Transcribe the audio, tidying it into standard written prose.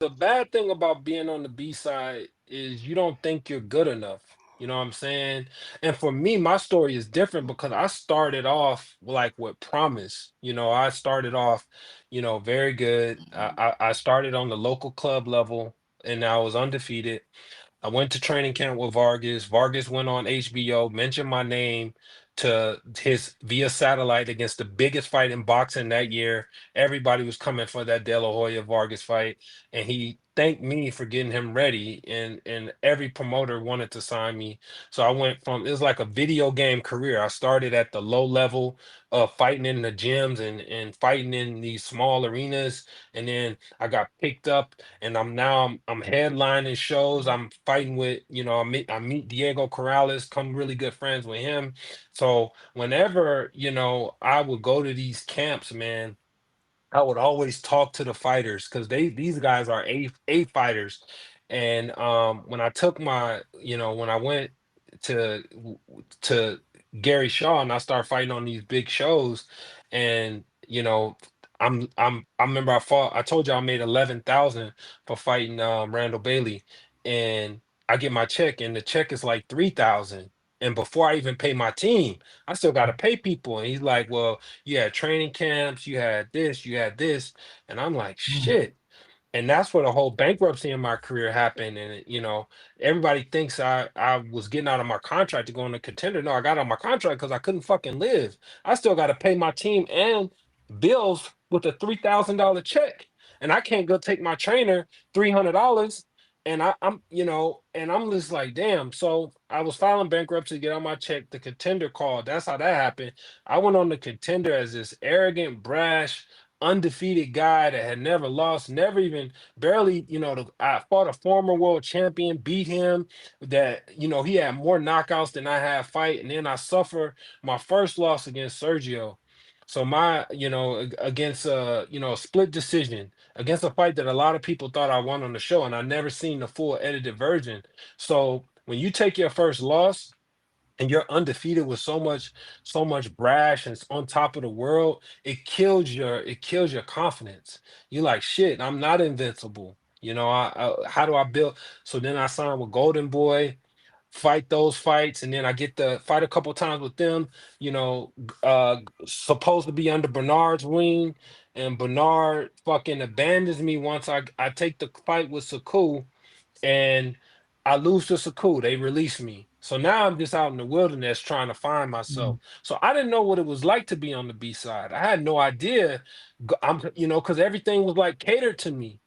The bad thing about being on the B side is you don't think you're good enough. You know what I'm saying? And for me, my story is different because I started off like with promise. I started off, very good. I started on the local club level and I was undefeated. I went to training camp with Vargas. Vargas went on HBO, mentioned my name to his via satellite against the biggest fight in boxing that year. Everybody was coming for that De La Hoya Vargas fight, and he thanked me for getting him ready. And every promoter wanted to sign me. So I went from it was like a video game career. I started at the low level of fighting in the gyms and fighting in these small arenas, and then I got picked up and I'm headlining shows. I'm fighting with, I meet Diego Corrales, come really good friends with him. So whenever, I would go to these camps, man, I would always talk to the fighters because these guys are A fighters. And when I took when I went to Gary Shaw and I started fighting on these big shows, and I remember I told you I made 11,000 for fighting Randall Bailey, and I get my check and the check is like 3,000. And before I even pay my team, I still got to pay people. And he's like, well, you had training camps, you had this, you had this. And I'm like, Mm, shit. And that's where the whole bankruptcy in my career happened. And everybody thinks I was getting out of my contract to go on a contender. No, I got out of my contract because I couldn't fucking live. I still got to pay my team and bills with a $3,000 check. And I can't go take my trainer $300. And I'm just like, damn. So I was filing bankruptcy to get on my check. The contender called. That's how that happened. I went on the contender as this arrogant, brash, undefeated guy that had never lost, never even barely, I fought a former world champion, beat him, that, he had more knockouts than I had fight. And then I suffer my first loss against Sergio. So against a split decision, against a fight that a lot of people thought I won on the show, and I never seen the full edited version. So when you take your first loss, and you're undefeated with so much brash and on top of the world, it kills your confidence. You're like, shit, I'm not invincible. How do I build? So then I signed with Golden Boy, fight those fights, and then I get to fight a couple times with them. Supposed to be under Bernard's wing, and Bernard fucking abandons me once I take the fight with Saku, and I lose to Saku. They release me. So now I'm just out in the wilderness trying to find myself. mm, So I didn't know what it was like to be on the B side. I had no idea. Because everything was like catered to me.